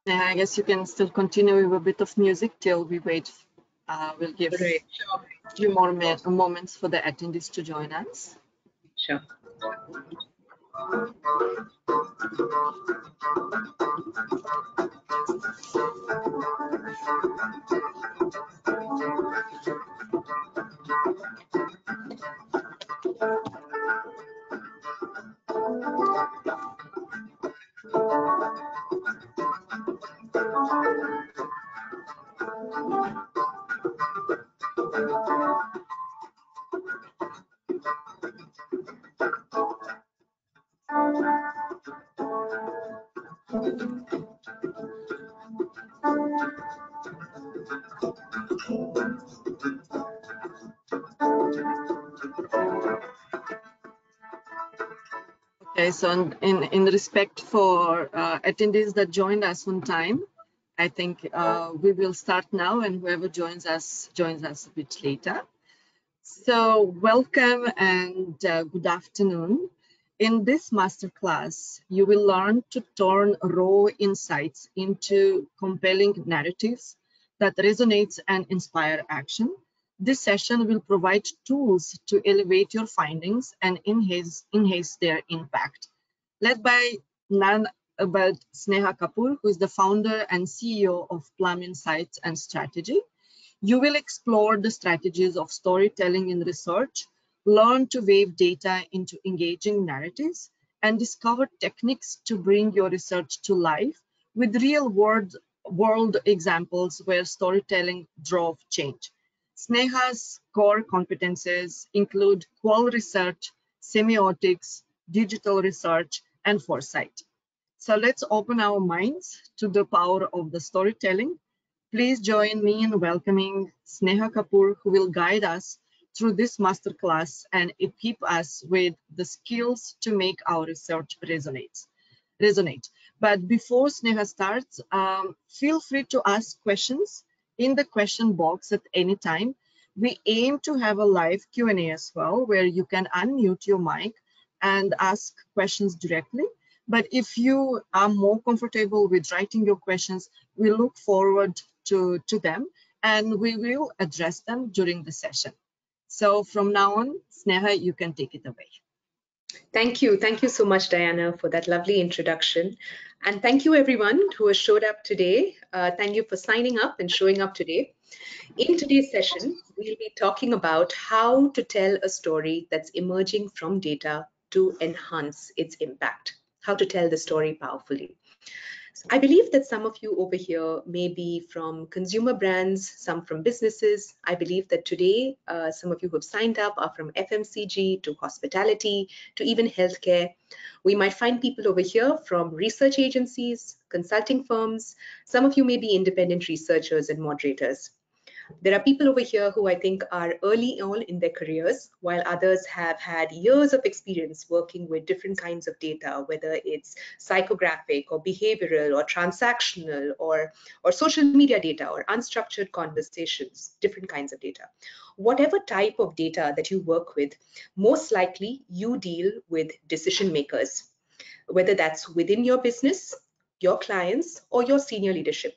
Yeah, I guess you can still continue with a bit of music till we wait. We'll give Right. a few more moments for the attendees to join us. Sure. Okay, so in respect for attendees that joined us on time, I think we will start now, and whoever joins us a bit later. So welcome and good afternoon. In this masterclass, you will learn to turn raw insights into compelling narratives that resonates and inspire action. This session will provide tools to elevate your findings and enhance their impact. Led by none but Sneha Kapoor, who is the founder and CEO of Plum Insights and Strategy. You will explore the strategies of storytelling in research, learn to weave data into engaging narratives, and discover techniques to bring your research to life with real-world examples where storytelling drove change. Sneha's core competences include qual research, semiotics, digital research, and foresight. So let's open our minds to the power of the storytelling. Please join me in welcoming Sneha Kapoor, who will guide us through this masterclass and equip us with the skills to make our research resonate. But before Sneha starts, feel free to ask questions in the question box at any time. We aim to have a live Q&A as well, where you can unmute your mic and ask questions directly. But if you are more comfortable with writing your questions, we look forward to them, and we will address them during the session. So from now on, Sneha, you can take it away. Thank you. Thank you so much, Diana, for that lovely introduction. And thank you, everyone who has showed up today. Thank you for signing up and showing up today. In today's session, we'll be talking about how to tell a story that's emerging from data to enhance its impact, how to tell the story powerfully. I believe that some of you over here may be from consumer brands, some from businesses. I believe that today, some of you who have signed up are from FMCG to hospitality to even healthcare. We might find people over here from research agencies, consulting firms. Some of you may be independent researchers and moderators. There are people over here who I think are early on in their careers, while others have had years of experience working with different kinds of data, whether it's psychographic or behavioral or transactional or social media data or unstructured conversations, different kinds of data. Whatever type of data that you work with, most likely you deal with decision makers. whether that's within your business, your clients, or your senior leadership.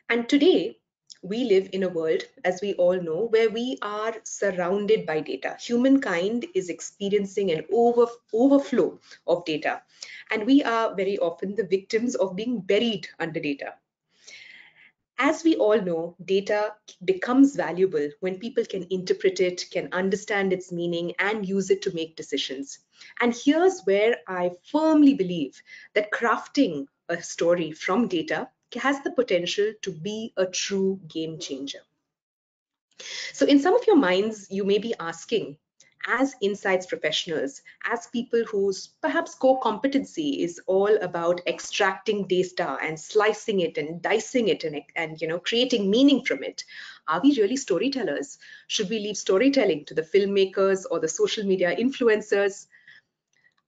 And today, we live in a world, as we all know, where we are surrounded by data. Humankind is experiencing an overflow of data, and we are very often the victims of being buried under data. As we all know, data becomes valuable when people can interpret it, can understand its meaning, and use it to make decisions. And here's where I firmly believe that crafting a story from data has the potential to be a true game changer. So, in some of your minds, you may be asking, as insights professionals, as people whose perhaps core competency is all about extracting data and slicing it and dicing it and creating meaning from it, are we really storytellers? Should we leave storytelling to the filmmakers or the social media influencers?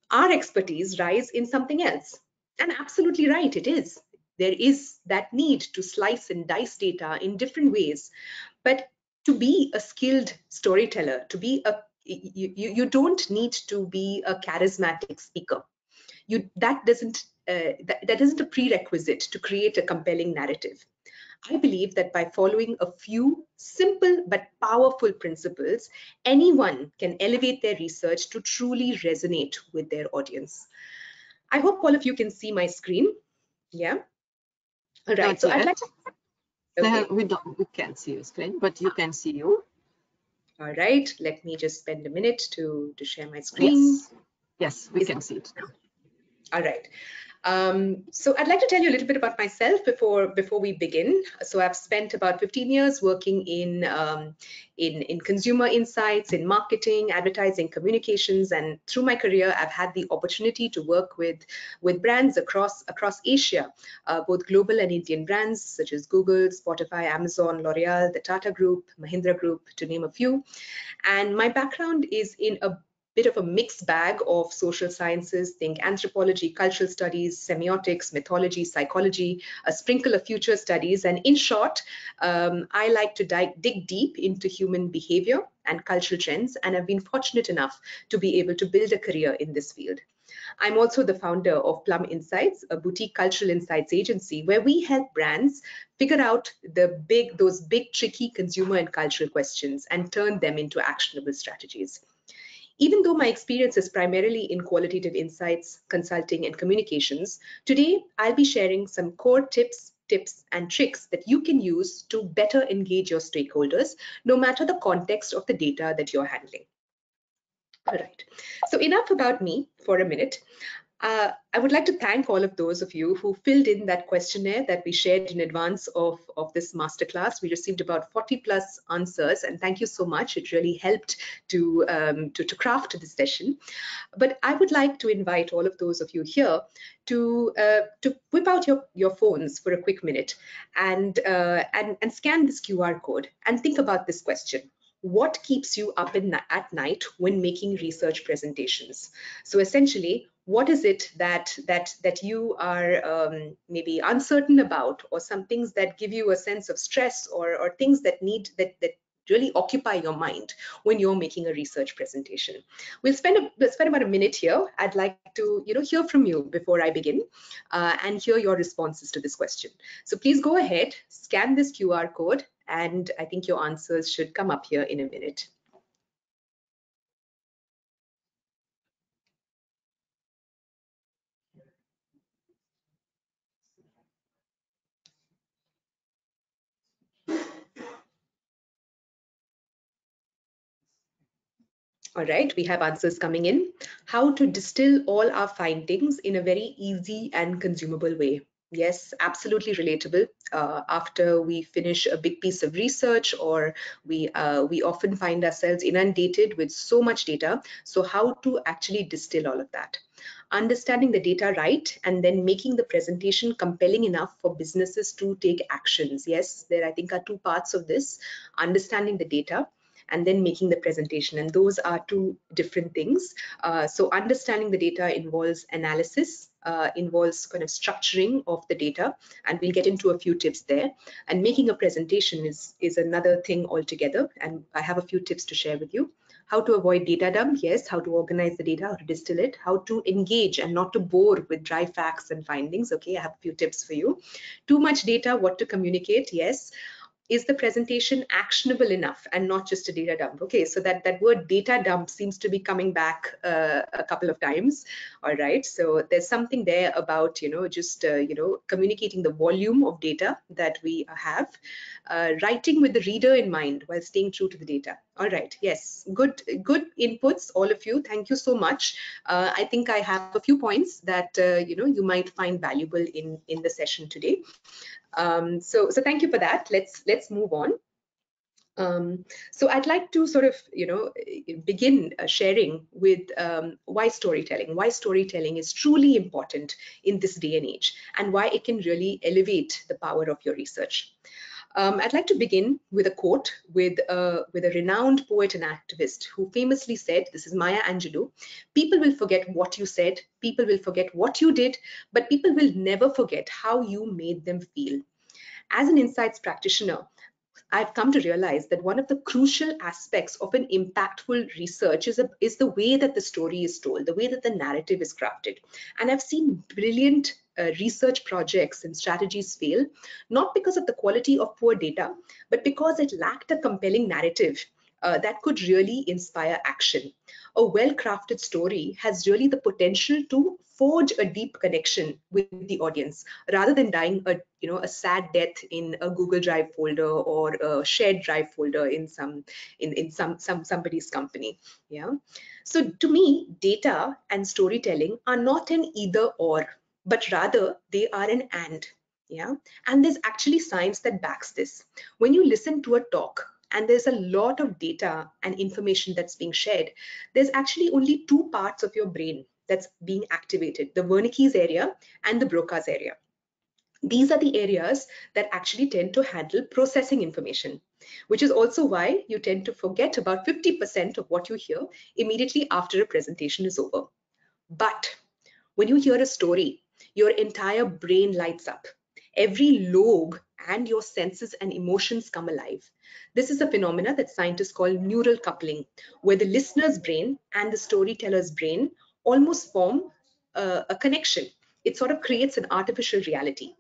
Our expertise lies in something else. And absolutely right, it is. There is that need to slice and dice data in different ways. But to be a skilled storyteller, to be a you don't need to be a charismatic speaker. That isn't a prerequisite to create a compelling narrative. I believe that by following a few simple but powerful principles, anyone can elevate their research to truly resonate with their audience. I hope all of you can see my screen. Yeah. All right. Not So I'd like yet. to, okay. We can't see your screen, but you can see you. All right. Let me just spend a minute to share my screen. Yes. Yes, we Is can see it now. All right. So I'd like to tell you a little bit about myself before we begin. So I've spent about 15 years working in consumer insights, in marketing, advertising, communications, and through my career, I've had the opportunity to work with brands across Asia, both global and Indian brands such as Google, Spotify, Amazon, L'Oreal, the Tata Group, Mahindra Group, to name a few. And my background is in a bit of a mixed bag of social sciences, think anthropology, cultural studies, semiotics, mythology, psychology, a sprinkle of future studies. And in short, I like to dig deep into human behavior and cultural trends, and I've been fortunate enough to be able to build a career in this field. I'm also the founder of Plum Insights, a boutique cultural insights agency where we help brands figure out those big, tricky consumer and cultural questions and turn them into actionable strategies. Even though my experience is primarily in qualitative insights, consulting, and communications, today I'll be sharing some core tips, and tricks that you can use to better engage your stakeholders, no matter the context of the data that you're handling. All right. So enough about me for a minute. I would like to thank all of those of you who filled in that questionnaire that we shared in advance of this masterclass. We received about 40 plus answers, and thank you so much. It really helped to craft this session. But I would like to invite all of those of you here to whip out your phones for a quick minute and scan this QR code and think about this question. What keeps you up at night when making research presentations? So essentially, what is it that you are maybe uncertain about, or some things that give you a sense of stress, or things that really occupy your mind when you're making a research presentation? We'll spend about a minute here. I'd like to hear from you before I begin and hear your responses to this question. So please go ahead, scan this QR code, and I think your answers should come up here in a minute. All right, we have answers coming in. How to distill all our findings in a very easy and consumable way. Yes, absolutely relatable. After we finish a big piece of research, or we often find ourselves inundated with so much data. So how to actually distill all of that? Understanding the data right, and then making the presentation compelling enough for businesses to take actions. Yes, there I think are two parts of this: understanding the data and then making the presentation. And those are two different things. So understanding the data involves analysis, involves kind of structuring of the data, and we'll get into a few tips there. And making a presentation is another thing altogether, and I have a few tips to share with you. How to avoid data dump? Yes. How to organize the data, how to distill it, how to engage and not to bore with dry facts and findings. Okay, I have a few tips for you. Too much data, what to communicate? Yes. Is the presentation actionable enough and not just a data dump? Okay, so that word data dump seems to be coming back a couple of times. All right, so there's something there about just communicating the volume of data that we have, writing with the reader in mind while staying true to the data. All right, yes, good inputs, all of you. Thank you so much. I think I have a few points that you might find valuable in the session today. So thank you for that. Let's move on. So I'd like to sort of, begin sharing with why storytelling. Why storytelling is truly important in this day and age, and why it can really elevate the power of your research. I'd like to begin with a quote with a renowned poet and activist who famously said, this is Maya Angelou, "People will forget what you said, people will forget what you did, but people will never forget how you made them feel." As an insights practitioner, I've come to realize that one of the crucial aspects of an impactful research is the way that the story is told, the way that the narrative is crafted. And I've seen brilliant research projects and strategies fail, not because of the quality of poor data, but because it lacked a compelling narrative that could really inspire action. A well-crafted story has really the potential to forge a deep connection with the audience rather than dying a sad death in a Google Drive folder or a shared drive folder in somebody's company. Yeah. So to me, data and storytelling are not an either or, but rather they are an and. Yeah. And there's actually science that backs this. When you listen to a talk and there's a lot of data and information that's being shared, there's actually only two parts of your brain that's being activated, the Wernicke's area and the Broca's area. These are the areas that actually tend to handle processing information, which is also why you tend to forget about 50% of what you hear immediately after a presentation is over. But when you hear a story, your entire brain lights up. Every lobe and your senses and emotions come alive. This is a phenomena that scientists call neural coupling, where the listener's brain and the storyteller's brain almost form a connection. It sort of creates an artificial reality.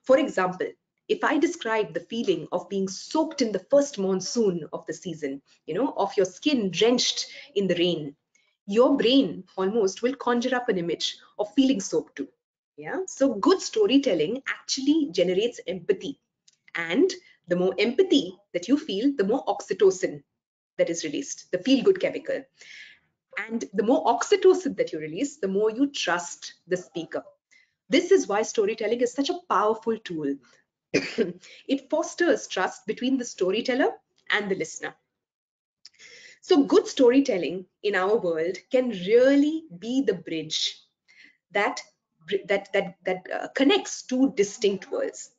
For example, if I describe the feeling of being soaked in the first monsoon of the season, of your skin drenched in the rain, your brain almost will conjure up an image of feeling soaked too. Yeah. So good storytelling actually generates empathy. And the more empathy that you feel, the more oxytocin that is released, the feel good chemical. And the more oxytocin that you release, the more you trust the speaker. This is why storytelling is such a powerful tool. It fosters trust between the storyteller and the listener. So good storytelling in our world can really be the bridge that connects two distinct worlds,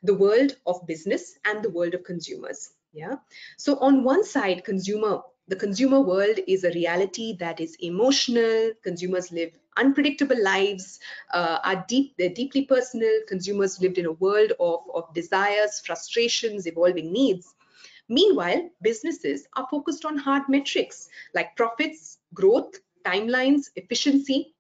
the world of business and the world of consumers. Yeah. So on one side, the consumer world is a reality that is emotional. Consumers live unpredictable lives, they're deeply personal. Consumers lived in a world of desires, frustrations, evolving needs. Meanwhile, businesses are focused on hard metrics like profits, growth, timelines, efficiency.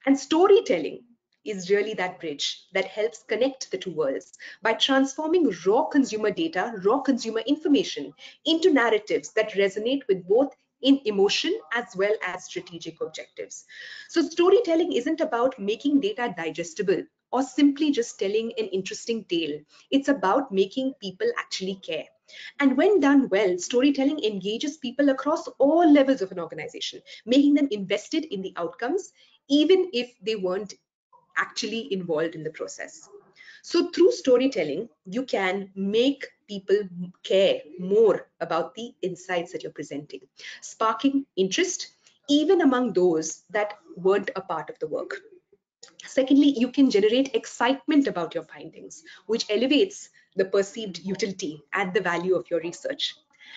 And storytelling is really that bridge that helps connect the two worlds by transforming raw consumer data, raw consumer information into narratives that resonate with both in emotion as well as strategic objectives. So storytelling isn't about making data digestible or simply just telling an interesting tale. It's about making people actually care. And when done well, storytelling engages people across all levels of an organization, making them invested in the outcomes, even if they weren't actually involved in the process. So through storytelling, you can make people care more about the insights that you're presenting, sparking interest even among those that weren't a part of the work. Secondly, you can generate excitement about your findings, which elevates the perceived utility and the value of your research.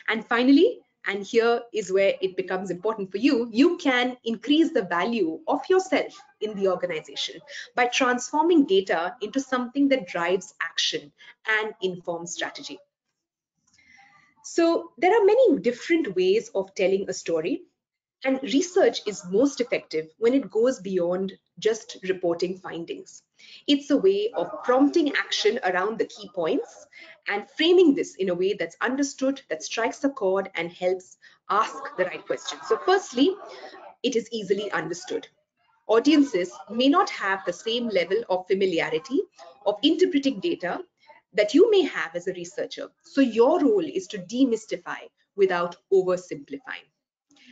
And finally, and here is where it becomes important for you, you can increase the value of yourself in the organization by transforming data into something that drives action and informs strategy. So there are many different ways of telling a story, and research is most effective when it goes beyond just reporting findings. It's a way of prompting action around the key points and framing this in a way that's understood, that strikes a chord, and helps ask the right questions. So, firstly, it is easily understood. Audiences may not have the same level of familiarity of interpreting data that you may have as a researcher. So, your role is to demystify without oversimplifying.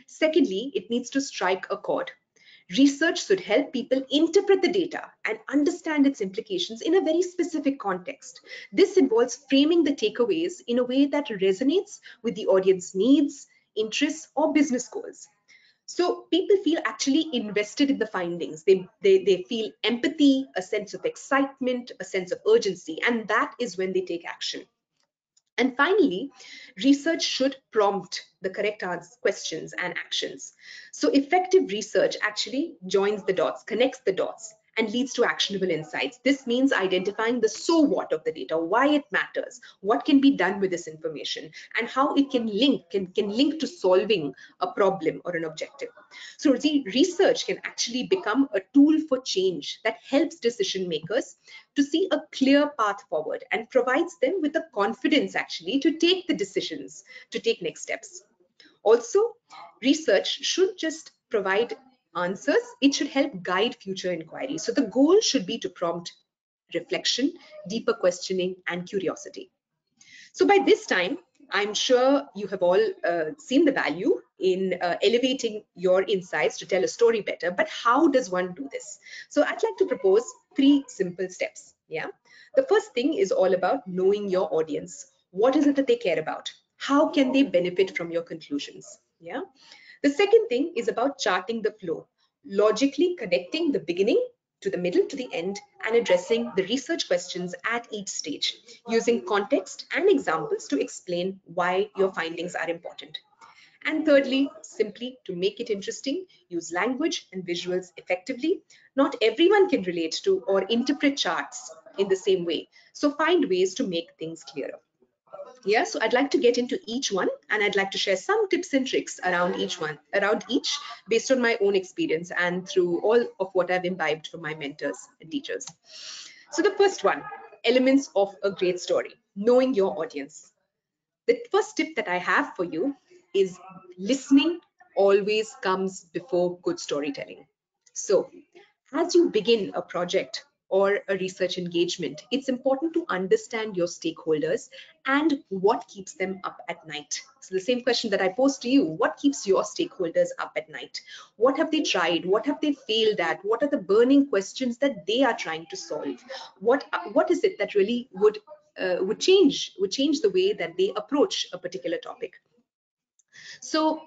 Secondly, it needs to strike a chord. Research should help people interpret the data and understand its implications in a very specific context. This involves framing the takeaways in a way that resonates with the audience needs, interests, or business goals. So people feel actually invested in the findings. They feel empathy, a sense of excitement, a sense of urgency, and that is when they take action. And finally, research should prompt the correct questions and actions. So effective research actually joins the dots, connects the dots, and leads to actionable insights. This means identifying the so what of the data, why it matters, what can be done with this information, and how it can link to solving a problem or an objective. So the research can actually become a tool for change that helps decision makers to see a clear path forward and provides them with the confidence actually to take the decisions, to take next steps. Also, research should just provide answers, it should help guide future inquiry. So the goal should be to prompt reflection, deeper questioning, and curiosity. So by this time, I'm sure you have all seen the value in elevating your insights to tell a story better. But how does one do this? So I'd like to propose three simple steps. Yeah. The first thing is all about knowing your audience. What is it that they care about? How can they benefit from your conclusions? Yeah. The second thing is about charting the flow, logically connecting the beginning to the middle to the end and addressing the research questions at each stage, using context and examples to explain why your findings are important. And thirdly, simply to make it interesting, use language and visuals effectively. Not everyone can relate to or interpret charts in the same way, so find ways to make things clearer. Yeah, so I'd like to get into each one and I'd like to share some tips and tricks around each based on my own experience and through all of what I've imbibed from my mentors and teachers. So the first one, elements of a great story, knowing your audience. The first tip that I have for you is listening always comes before good storytelling. So, as you begin a project or a research engagement, it's important to understand your stakeholders and what keeps them up at night. So, the same question that I posed to you, what keeps your stakeholders up at night? What have they tried? What have they failed at? What are the burning questions that they are trying to solve? What is it that really would change the way that they approach a particular topic? So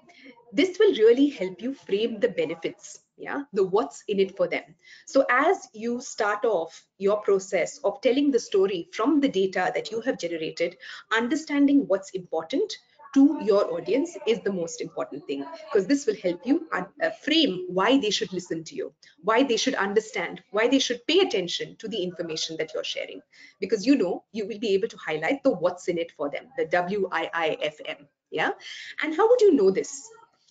this will really help you frame the benefits, yeah, the what's in it for them. So as you start off your process of telling the story from the data that you have generated, understanding what's important to your audience is the most important thing, because this will help you frame why they should listen to you, why they should understand, why they should pay attention to the information that you're sharing, because you will be able to highlight the what's in it for them, the WIIFM. Yeah. And how would you know this?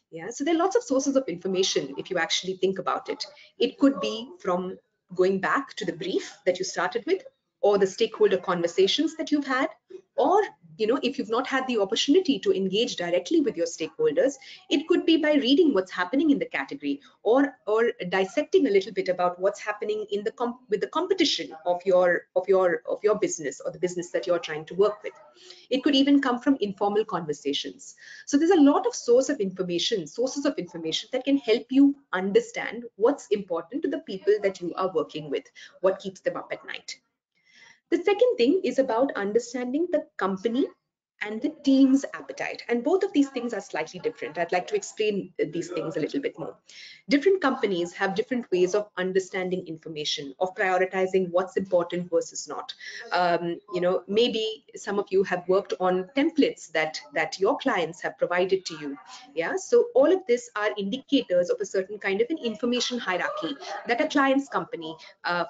Yeah, so there are lots of sources of information if you actually think about it. It could be from going back to the brief that you started with, or the stakeholder conversations that you've had, or if you've not had the opportunity to engage directly with your stakeholders, it could be by reading what's happening in the category, or dissecting a little bit about what's happening in with the competition of your business or the business that you're trying to work with. It could even come from informal conversations. So there's a lot of sources of information that can help you understand what's important to the people that you are working with, what keeps them up at night. The second thing is about understanding the company and the team's appetite. And both of these things are slightly different. I'd like to explain these things a little bit more. Different companies have different ways of understanding information, of prioritizing what's important versus not. Maybe some of you have worked on templates that your clients have provided to you. Yeah, so all of this are indicators of a certain kind of an information hierarchy that a client's company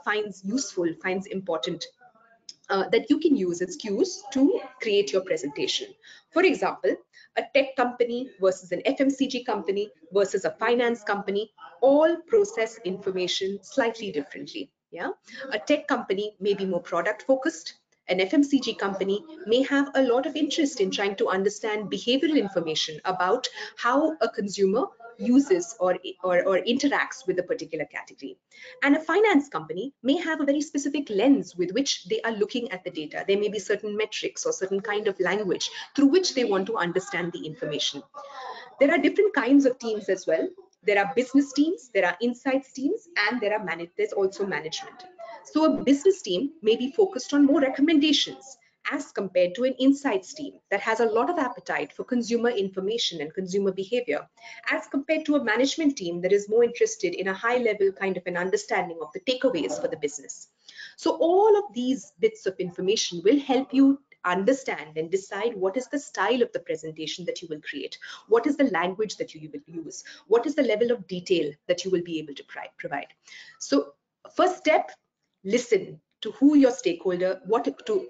finds useful, finds important. that you can use as cues to create your presentation. For example, a tech company versus an FMCG company versus a finance company all process information slightly differently. Yeah, a tech company may be more product focused. An FMCG company may have a lot of interest in trying to understand behavioral information about how a consumer uses or interacts with a particular category. And a finance company may have a very specific lens with which they are looking at the data. There may be certain metrics or certain kind of language through which they want to understand the information. There are different kinds of teams as well. There are business teams, there are insights teams, and there's also management. So a business team may be focused on more recommendations as compared to an insights team that has a lot of appetite for consumer information and consumer behavior, as compared to a management team that is more interested in a high level kind of an understanding of the takeaways for the business. So all of these bits of information will help you understand and decide what is the style of the presentation that you will create, what is the language that you will use, what is the level of detail that you will be able to provide. So first step, listen to who your stakeholder,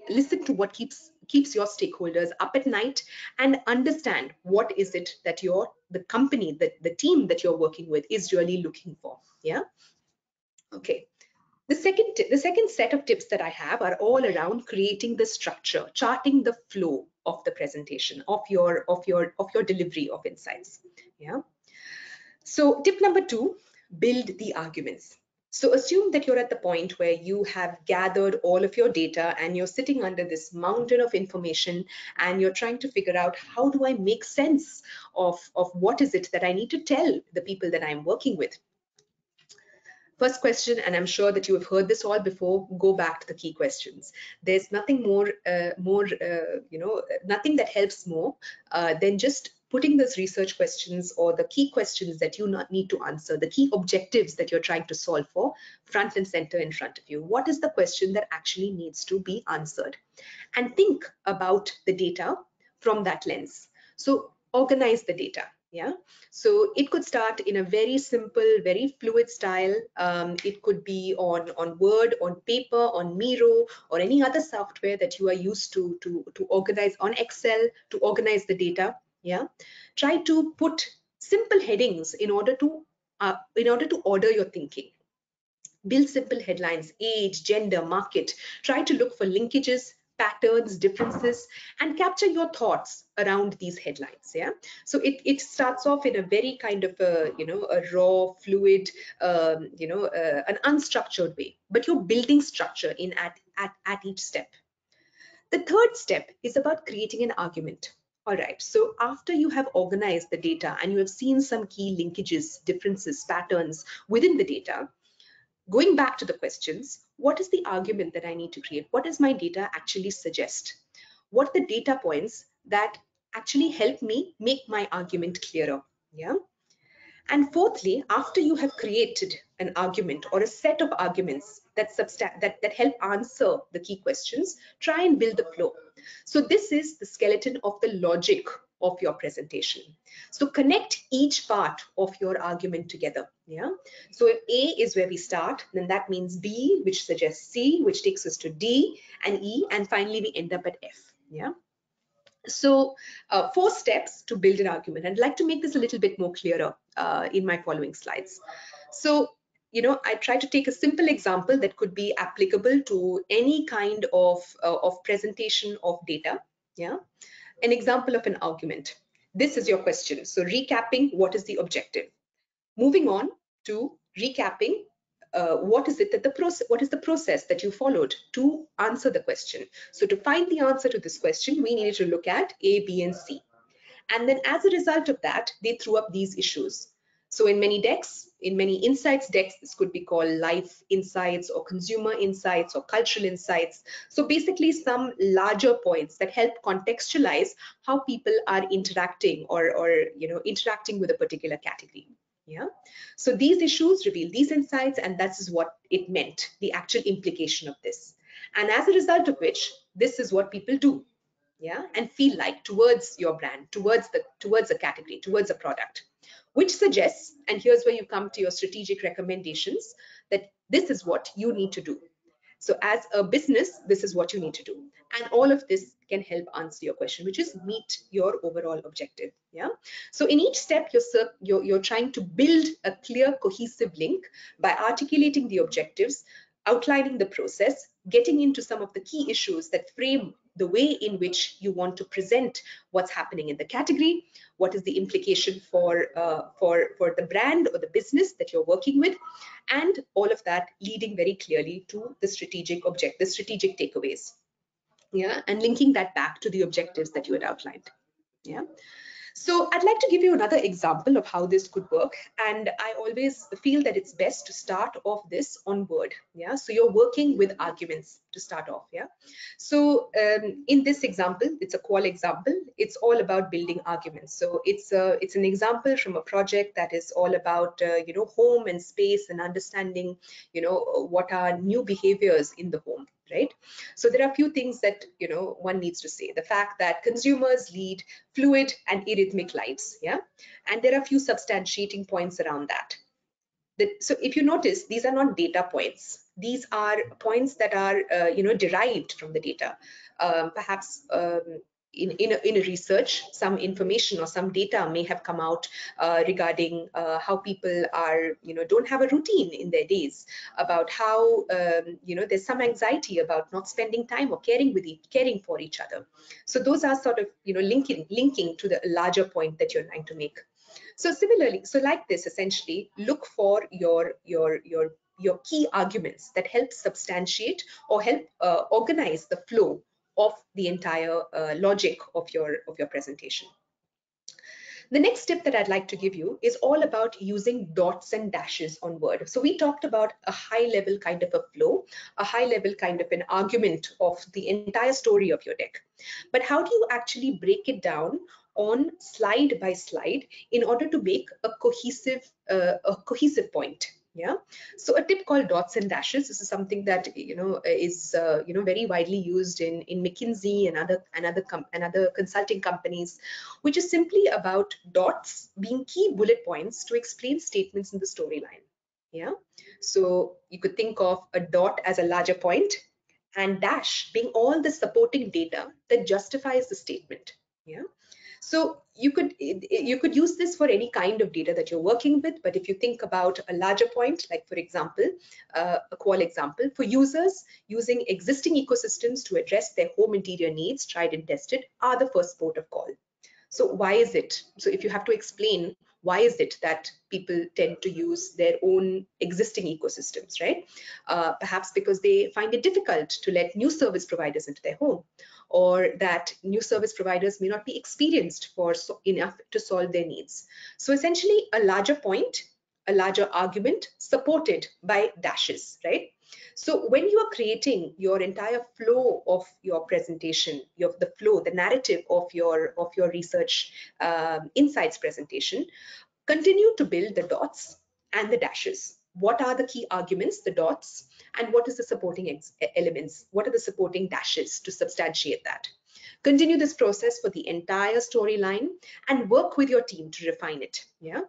listen to what keeps your stakeholders up at night, and understand what is it that the company, the team that you're working with is really looking for. Yeah. Okay. The second set of tips that I have are all around creating the structure, charting the flow of the presentation, of your delivery of insights. Yeah. So tip number 2, build the arguments. So assume that you're at the point where you have gathered all of your data and you're sitting under this mountain of information and you're trying to figure out, how do I make sense of what is it that I need to tell the people that I'm working with? First question, and I'm sure that you have heard this all before, go back to the key questions. There's nothing nothing that helps more than just putting those research questions or the key questions that you not need to answer, the key objectives that you're trying to solve for, front and center in front of you. What is the question that actually needs to be answered? And think about the data from that lens. So organize the data. Yeah, so it could start in a very simple, very fluid style. It could be on Word, on paper, on Miro, or any other software that you are used to organize, on Excel to organize the data. Yeah, try to put simple headings in order to order your thinking. Build simple headlines: age, gender, market. Try to look for linkages, patterns, differences, and capture your thoughts around these headlines. Yeah. So it starts off in a very kind of a raw, fluid, an unstructured way, but you're building structure in at each step. The third step is about creating an argument. All right, so after you have organized the data and you have seen some key linkages, differences, patterns within the data, going back to the questions, what is the argument that I need to create? What does my data actually suggest? What are the data points that actually help me make my argument clearer? Yeah. And fourthly, after you have created an argument or a set of arguments that help answer the key questions, try and build the flow. So this is the skeleton of the logic of your presentation. So connect each part of your argument together. Yeah. So if A is where we start, then that means B, which suggests C, which takes us to D and E, and finally we end up at F. Yeah. So 4 steps to build an argument. I'd like to make this a little bit more clearer in my following slides. So, I try to take a simple example that could be applicable to any kind of presentation of data. Yeah. An example of an argument. This is your question. So recapping, what is the objective? Moving on to recapping, what is the process that you followed to answer the question? So to find the answer to this question, we needed to look at A, B, and C. And then as a result of that, they threw up these issues. So in many decks, in many insights decks, this could be called life insights or consumer insights or cultural insights. So basically some larger points that help contextualize how people are interacting or interacting with a particular category. Yeah. So these issues reveal these insights, and that is what it meant, the actual implication of this. And as a result of which, this is what people do. Yeah, and feel like towards your brand, towards a category, towards a product, which suggests, and here's where you come to your strategic recommendations, that this is what you need to do. So as a business, this is what you need to do. And all of this can help answer your question, which is meet your overall objective. Yeah. So in each step, you're trying to build a clear, cohesive link by articulating the objectives, outlining the process, getting into some of the key issues that frame the way in which you want to present what's happening in the category, what is the implication for the brand or the business that you're working with, and all of that leading very clearly to the the strategic takeaways. Yeah, and linking that back to the objectives that you had outlined. Yeah. So I'd like to give you another example of how this could work. And I always feel that it's best to start off this on Word. Yeah. So you're working with arguments to start off. Yeah. So in this example, it's a qual example. It's all about building arguments. So it's an example from a project that is all about home and space and understanding what are new behaviors in the home, right? So there are a few things that one needs to say. The fact that consumers lead fluid and arrhythmic lives, yeah, and there are a few substantiating points around that. So if you notice, these are not data points. These are points that are derived from the data. Perhaps in a research, some information or some data may have come out regarding how people are, don't have a routine in their days, about how there's some anxiety about not spending time or caring for each other. So those are sort of linking to the larger point that you're trying to make. So similarly, so like this, essentially, look for your key arguments that help substantiate or help organize the flow of the entire logic of your presentation. The next tip that I'd like to give you is all about using dots and dashes on Word. So we talked about a high level kind of a flow, a high level kind of an argument of the entire story of your deck. But how do you actually break it down on slide by slide in order to make a cohesive point? Yeah. So a tip called dots and dashes. This is something that is very widely used in McKinsey and other consulting companies, which is simply about dots being key bullet points to explain statements in the storyline. Yeah. So you could think of a dot as a larger point and dash being all the supporting data that justifies the statement. Yeah. So you could use this for any kind of data that you're working with, but if you think about a larger point, like for example, a qual example, for users using existing ecosystems to address their home interior needs, tried and tested, are the first port of call. So why is it? So if you have to explain why is it that people tend to use their own existing ecosystems, right? Perhaps because they find it difficult to let new service providers into their home, or that new service providers may not be experienced enough to solve their needs. So essentially a larger point, a larger argument supported by dashes, right? So when you are creating your entire flow of your presentation, the flow, the narrative of your research insights presentation, continue to build the dots and the dashes. What are the key arguments, the dots, and what is the supporting elements? What are the supporting dashes to substantiate that? Continue this process for the entire storyline and work with your team to refine it. Yeah.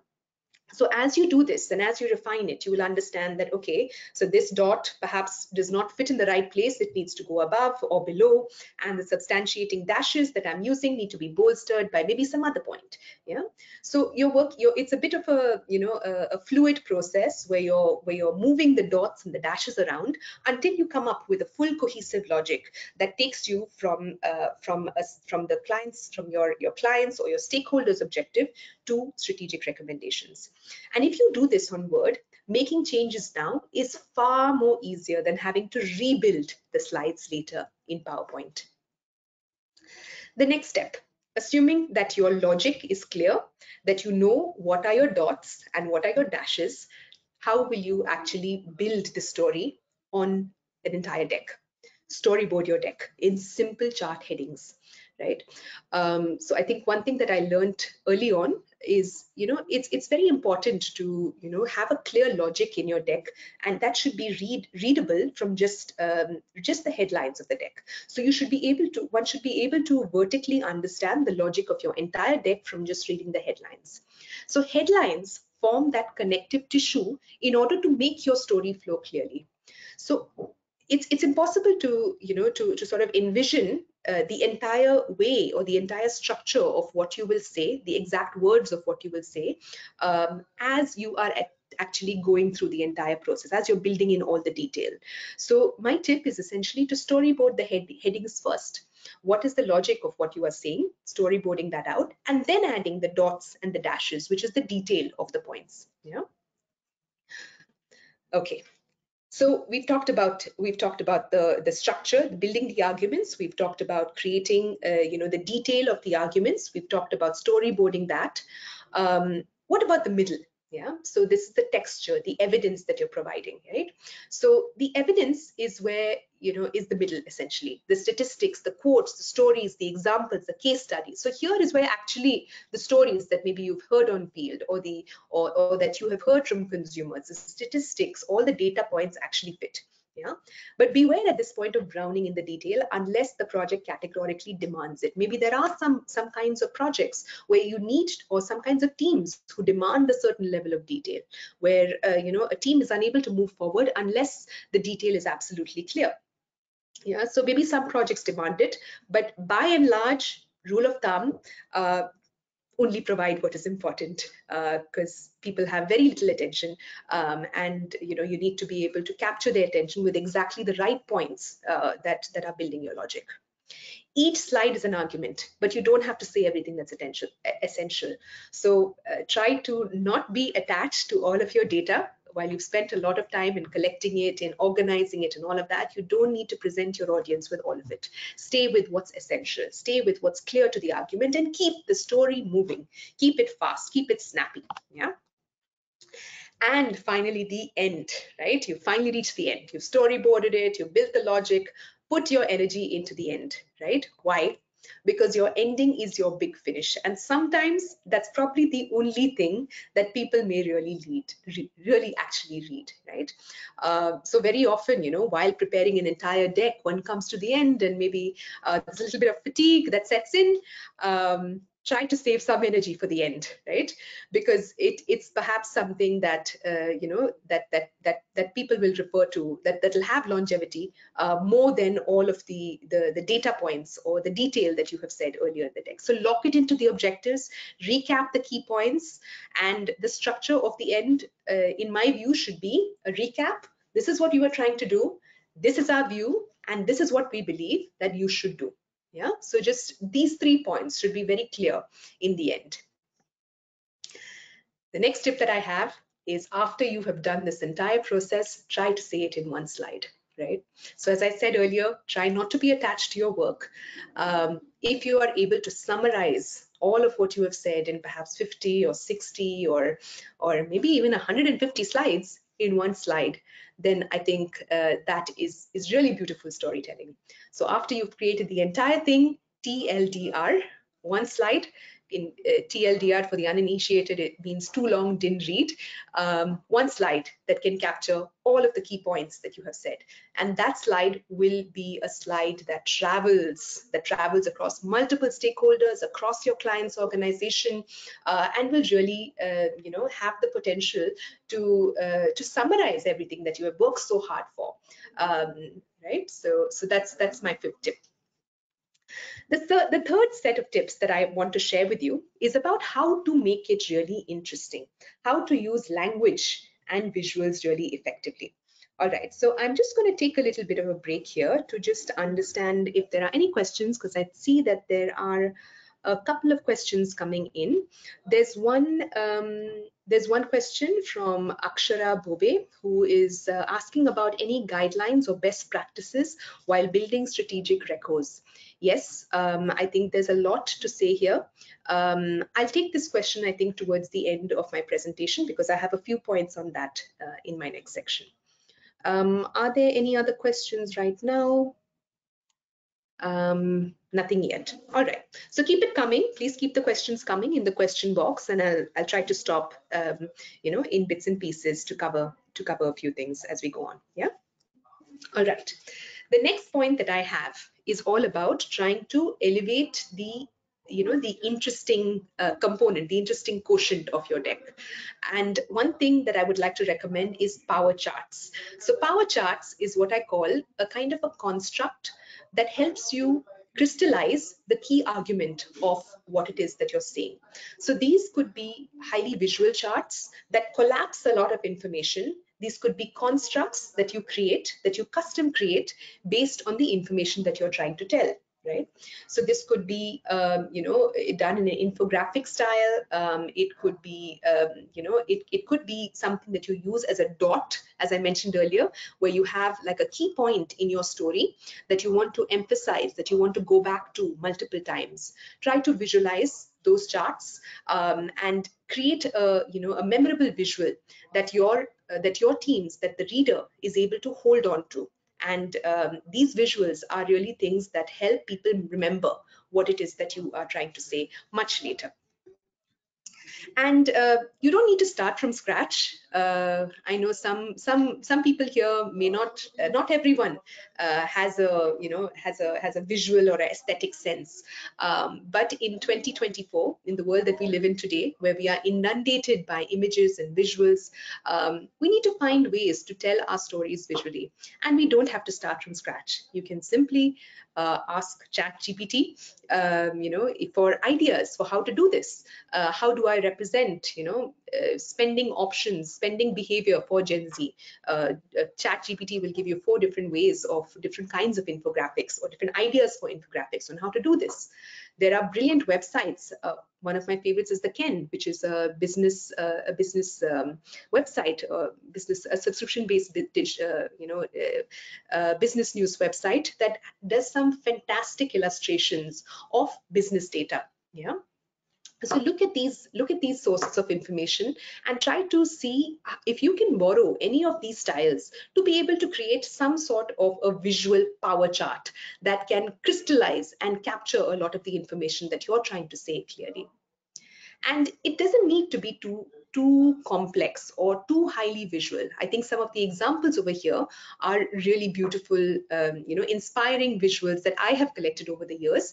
So as you do this and as you refine it, you will understand that, okay, so this dot perhaps does not fit in the right place. It needs to go above or below. And the substantiating dashes that I'm using need to be bolstered by maybe some other point. Yeah. So it's a bit of a fluid process where you're moving the dots and the dashes around until you come up with a full cohesive logic that takes you from the clients, from your clients or your stakeholders' objective to strategic recommendations. And if you do this on Word, making changes now is far more easier than having to rebuild the slides later in PowerPoint. The next step, assuming that your logic is clear, that you know what are your dots and what are your dashes, how will you actually build the story on an entire deck? Storyboard your deck in simple chart headings, right? So I think one thing that I learned early on is, it's very important to, have a clear logic in your deck, and that should be readable from just the headlines of the deck. So one should be able to vertically understand the logic of your entire deck from just reading the headlines. So headlines form that connective tissue in order to make your story flow clearly. So it's impossible to to sort of envision the entire way or the entire structure of what you will say, the exact words of what you will say, as you are actually going through the entire process, as you're building in all the detail. So my tip is essentially to storyboard the headings first. What is the logic of what you are saying, storyboarding that out, and then adding the dots and the dashes, which is the detail of the points. Yeah. Okay. So we've talked about the structure, building the arguments. We've talked about creating the detail of the arguments. We've talked about storyboarding that. What about the middle? Yeah. So this is the texture, the evidence that you're providing, right? So the evidence is where is the middle, essentially. The statistics, the quotes, the stories, the examples, the case studies. So here is where actually the stories that maybe you've heard on field, or or that you have heard from consumers, the statistics, all the data points actually fit. Yeah. But beware at this point of drowning in the detail unless the project categorically demands it. Maybe there are some kinds of projects where you need, or some kinds of teams who demand a certain level of detail, where a team is unable to move forward unless the detail is absolutely clear. Yeah, so maybe some projects demand it, but by and large, rule of thumb, only provide what is important, because people have very little attention, and you need to be able to capture their attention with exactly the right points that are building your logic. Each slide is an argument, but you don't have to say everything that's essential. So try to not be attached to all of your data. While you've spent a lot of time in collecting it and organizing it and all of that, you don't need to present your audience with all of it. Stay with what's essential, stay with what's clear to the argument, and keep the story moving. Keep it fast, keep it snappy. Yeah. And finally, the end, right? You finally reach the end. You've storyboarded it, you've built the logic, put your energy into the end, right? Why? Because your ending is your big finish. And sometimes that's probably the only thing that people may really actually read, right? So very often, while preparing an entire deck, one comes to the end and maybe there's a little bit of fatigue that sets in. Try to save some energy for the end, right? Because it's perhaps something that that people will refer to, that will have longevity more than all of the data points or the detail that you have said earlier in the text. So lock it into the objectives, recap the key points, and the structure of the end, in my view, should be a recap. This is what you are trying to do. This is our view, and this is what we believe that you should do. Yeah, so just these 3 points should be very clear in the end. The next tip that I have is, after you have done this entire process, try to say it in one slide, right? So as I said earlier, try not to be attached to your work. If you are able to summarize all of what you have said in perhaps 50 or 60 or maybe even 150 slides in one slide, then I think that is really beautiful storytelling. So after you've created the entire thing, TLDR, one slide. In TLDR, for the uninitiated, it means too long, didn't read. One slide that can capture all of the key points that you have said. And that slide will be a slide that travels across multiple stakeholders, across your client's organization, and will really have the potential to summarize everything that you have worked so hard for. Right? So that's my 5th tip. The third set of tips that I want to share with you is about how to make it really interesting, how to use language and visuals really effectively. All right, so I'm just going to take a little bit of a break here to just understand if there are any questions, because I see that there are a couple of questions coming in. There's one question from Akshara Bobe, who is asking about any guidelines or best practices while building strategic records. Yes, I think there's a lot to say here. I'll take this question, I think, towards the end of my presentation, because I have a few points on that in my next section. Are there any other questions right now? Nothing yet. All right, so keep it coming. Please keep the questions coming in the question box, and I'll try to stop in bits and pieces to cover a few things as we go on. Yeah. All right, the next point that I have is all about trying to elevate the the interesting component, the interesting quotient of your deck. And one thing that I would like to recommend is power charts. So power charts is what I call a kind of a construct that helps you crystallize the key argument of what it is that you're saying. So these could be highly visual charts that collapse a lot of information. These could be constructs that you create, that you custom create based on the information that you're trying to tell, right? So this could be, done in an infographic style. It could be, it could be something that you use as a dot, as I mentioned earlier, where you have like a key point in your story that you want to emphasize, that you want to go back to multiple times. Try to visualize those charts and create a memorable visual that your teams, that the reader is able to hold on to. And these visuals are really things that help people remember what it is that you are trying to say much later. And you don't need to start from scratch. I know some people here may not, not everyone has a has a visual or aesthetic sense. But in 2024, in the world that we live in today, where we are inundated by images and visuals, we need to find ways to tell our stories visually. And we don't have to start from scratch. You can simply ask ChatGPT, for ideas for how to do this. How do I represent, spending options, spending behavior for Gen Z? ChatGPT will give you 4 different ways of different kinds of infographics or different ideas for infographics on how to do this. There are brilliant websites. One of my favorites is the Ken, which is a business website, a subscription-based business news website that does some fantastic illustrations of business data. Yeah. So look at these sources of information and try to see if you can borrow any of these styles to be able to create some sort of a visual power chart that can crystallize and capture a lot of the information that you're trying to say clearly. And it doesn't need to be too complex or too highly visual. I think some of the examples over here are really beautiful, inspiring visuals that I have collected over the years.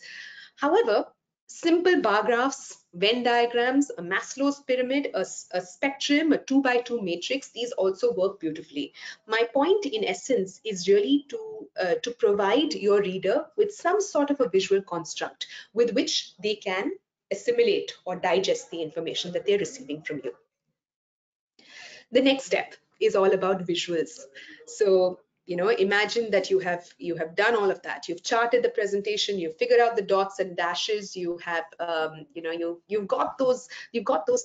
However, simple bar graphs, Venn diagrams, a Maslow's pyramid, a spectrum, a 2x2 matrix, these also work beautifully. My point in essence is really to provide your reader with some sort of a visual construct with which they can assimilate or digest the information that they're receiving from you. The next step is all about visuals. So, imagine that you have done all of that. You've charted the presentation, you've figured out the dots and dashes, you have you've got those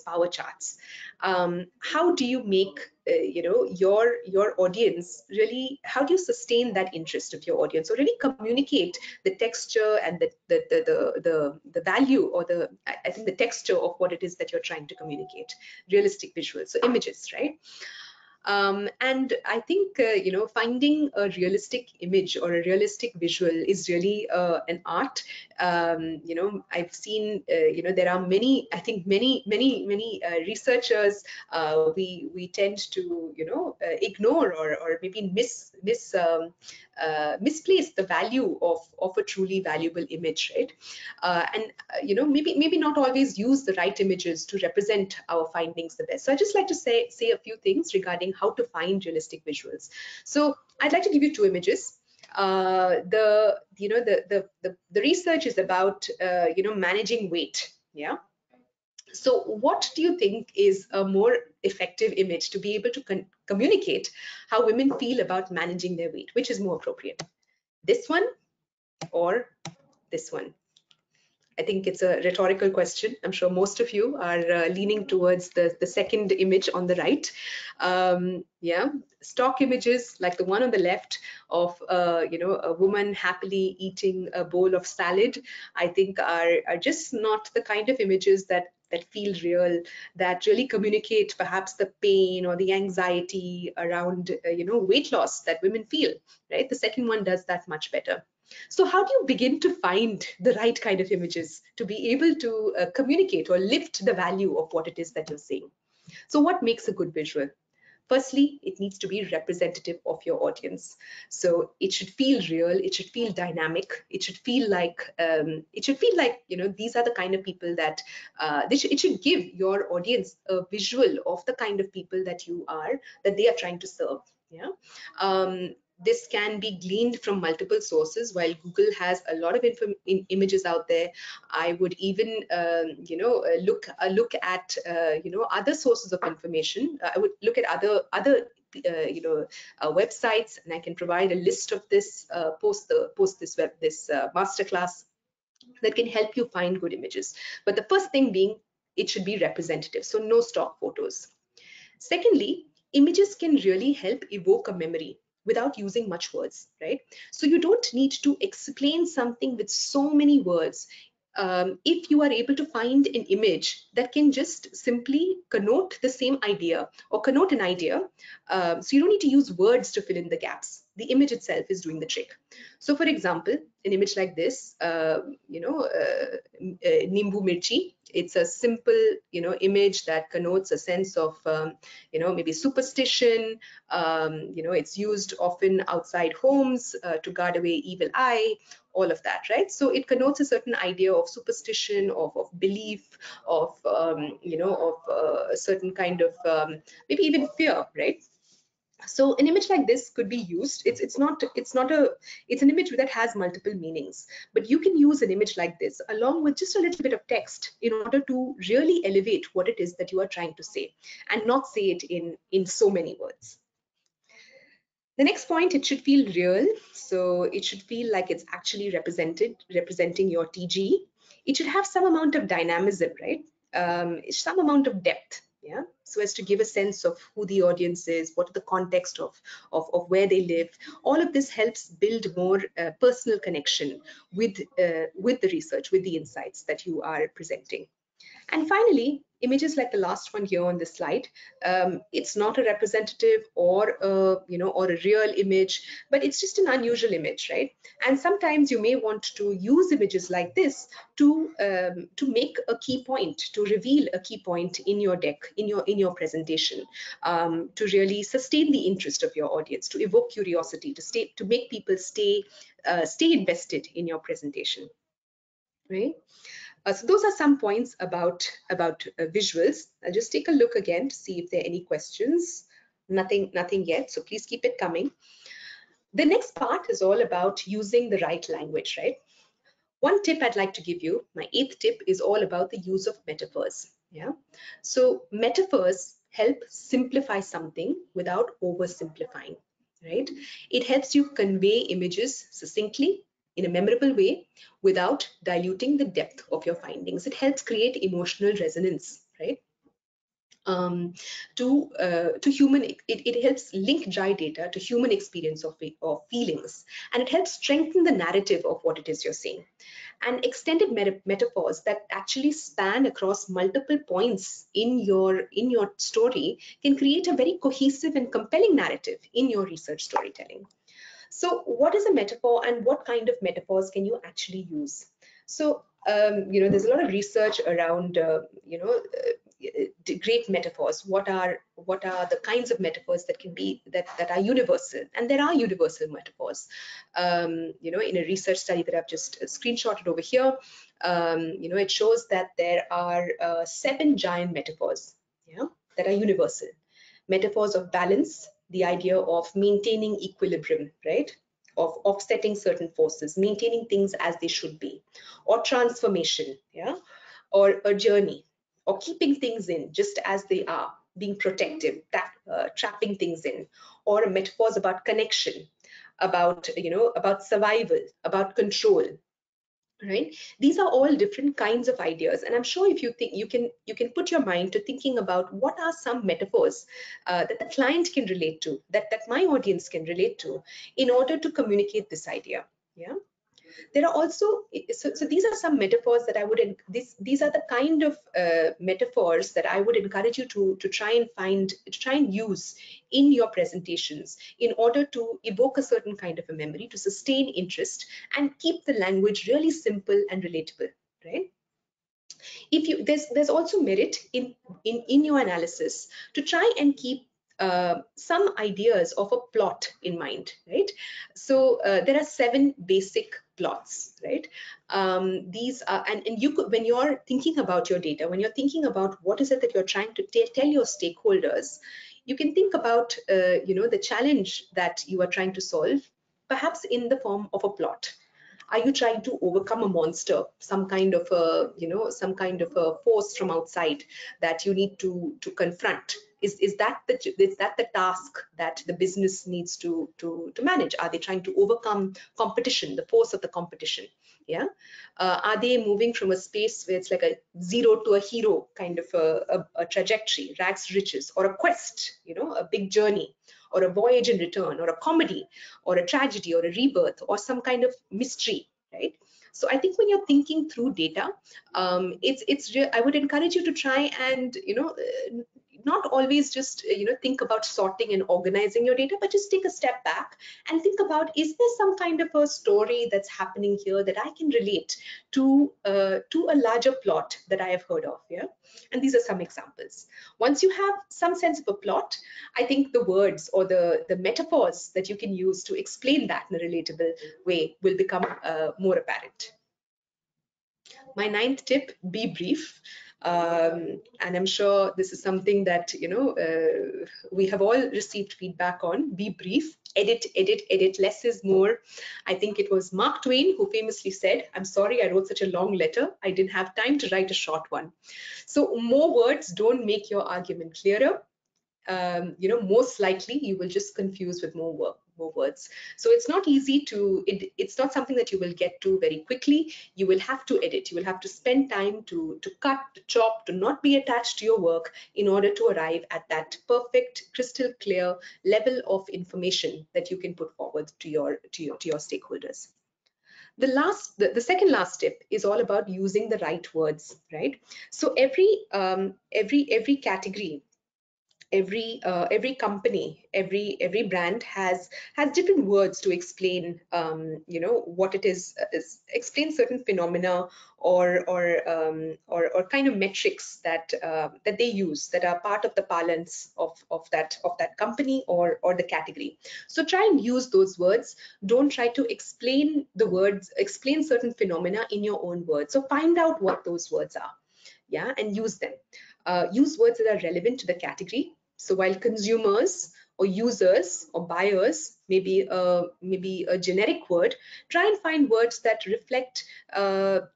power charts. How do you make your audience really, how do you sustain that interest of your audience, or really communicate the texture and the value, or I think the texture of what it is that you're trying to communicate? Realistic visuals, so images, right? And I think finding a realistic image or a realistic visual is really an art. I've seen there are many, I think many researchers, we tend to ignore or maybe misplace the value of a truly valuable image, right? Maybe not always use the right images to represent our findings the best. So I just like to say a few things regarding how to find realistic visuals. So I'd like to give you 2 images. The research is about managing weight. Yeah. So what do you think is a more effective image to be able to communicate how women feel about managing their weight? Which is more appropriate? This one or this one? I think it's a rhetorical question. I'm sure most of you are leaning towards the second image on the right. Yeah, stock images like the one on the left of a woman happily eating a bowl of salad, I think are just not the kind of images that feel real, that really communicate perhaps the pain or the anxiety around weight loss that women feel, right? The second one does that much better. So how do you begin to find the right kind of images to be able to communicate or lift the value of what it is that you're saying? So what makes a good visual? Firstly, it needs to be representative of your audience. So it should feel real, it should feel dynamic, it should feel like these are the kind of people that it should give your audience a visual of the kind of people that they are trying to serve. Yeah. This can be gleaned from multiple sources. While Google has a lot of images out there, I would even look at other sources of information. I would look at other websites, and I can provide a list of this post this masterclass that can help you find good images. But the first thing being, it should be representative, so no stock photos. Secondly, images can really help evoke a memory without using much words, right? So you don't need to explain something with so many words. If you are able to find an image that can just simply connote the same idea or connote an idea, so you don't need to use words to fill in the gaps. The image itself is doing the trick. So, for example, an image like this, Nimbu Mirchi, it's a simple, image that connotes a sense of, maybe superstition. It's used often outside homes to guard away evil eye, all of that, right? So it connotes a certain idea of superstition, of belief, of, a certain kind of maybe even fear, right? So an image like this could be used. It's an image that has multiple meanings, but you can use an image like this along with just a little bit of text in order to really elevate what it is that you are trying to say, and not say it in so many words. The next point, it should feel real. So it should feel like it's actually representing your TG. It should have some amount of dynamism, right? Some amount of depth, yeah? So as to give a sense of who the audience is, what the context of where they live. All of this helps build more personal connection with the research, with the insights that you are presenting. And finally, images like the last one here on this slide, it's not a representative or a real image, but it's just an unusual image, right? And sometimes you may want to use images like this to make a key point, to reveal a key point in your deck, in your presentation, to really sustain the interest of your audience, to evoke curiosity, to make people stay invested in your presentation, right? So those are some points about visuals. I'll just take a look again to see if there are any questions. Nothing yet, so please keep it coming. The next part is all about using the right language, right? One tip I'd like to give you, my 8th tip, is all about the use of metaphors. Yeah. So metaphors help simplify something without oversimplifying, right? It helps you convey images succinctly in a memorable way without diluting the depth of your findings. It helps create emotional resonance, right? To human, it helps link dry data to human experience of feelings, and it helps strengthen the narrative of what it is you're saying. And extended metaphors that actually span across multiple points in your story can create a very cohesive and compelling narrative in your research storytelling. So what is a metaphor, and what kind of metaphors can you actually use? So there's a lot of research around great metaphors. What are the kinds of metaphors that can be that are universal? And there are universal metaphors. In a research study that I've just screenshotted over here, it shows that there are 7 giant metaphors, yeah, that are universal. Metaphors of balance, the idea of maintaining equilibrium, right? Of offsetting certain forces, maintaining things as they should be, or transformation, yeah, or a journey, or keeping things in just as they are, being protective, trapping things in, or metaphors about connection, about survival, about control, right? These are all different kinds of ideas, and I'm sure if you think, you can put your mind to thinking about what are some metaphors that the client can relate to, that my audience can relate to, in order to communicate this idea. Yeah. There are also, so these are some metaphors that I would, these are the kind of metaphors that I would encourage you to try and use in your presentations, in order to evoke a certain kind of a memory, to sustain interest, and keep the language really simple and relatable, right? If you, there's also merit in your analysis to try and keep some ideas of a plot in mind, right? So there are 7 basic plots, right? These are, and you could, when you're thinking about your data, when you're thinking about what is it that you're trying to tell your stakeholders, you can think about, the challenge that you are trying to solve, perhaps in the form of a plot. Are you trying to overcome a monster, some kind of a, some kind of a force from outside that you need to confront? Is that the task that the business needs to manage? Are they trying to overcome competition, the force of the competition? Yeah. Are they moving from a space where it's like a zero to a hero kind of a trajectory, rags to riches, or a quest, a big journey, or a voyage and return, or a comedy, or a tragedy, or a rebirth, or some kind of mystery, right? So I think when you're thinking through data, I would encourage you to try and, not always just, think about sorting and organizing your data, but just take a step back and think about, is there some kind of a story that's happening here that I can relate to a larger plot that I have heard of? Yeah. And these are some examples. Once you have some sense of a plot, I think the words or the metaphors that you can use to explain that in a relatable way will become more apparent. My 9th tip: be brief. And I'm sure this is something that, we have all received feedback on. Be brief, edit, edit, edit. Less is more. I think it was Mark Twain who famously said, I'm sorry I wrote such a long letter, I didn't have time to write a short one. So more words don't make your argument clearer. Most likely you will just confuse with more words. So it's not easy to, it's not something that you will get to very quickly. You will have to edit. You will have to spend time to cut, to chop, to not be attached to your work in order to arrive at that perfect, crystal clear level of information that you can put forward to your stakeholders. The second last tip is all about using the right words, right? So every category, every company, every brand has different words to explain, what it explain certain phenomena or kind of metrics that they use, that are part of the parlance of that company or the category. So try and use those words. Don't try to explain certain phenomena in your own words. So find out what those words are, yeah, and use them. Use words that are relevant to the category. So while consumers or users or buyers maybe a generic word, try and find words that reflect the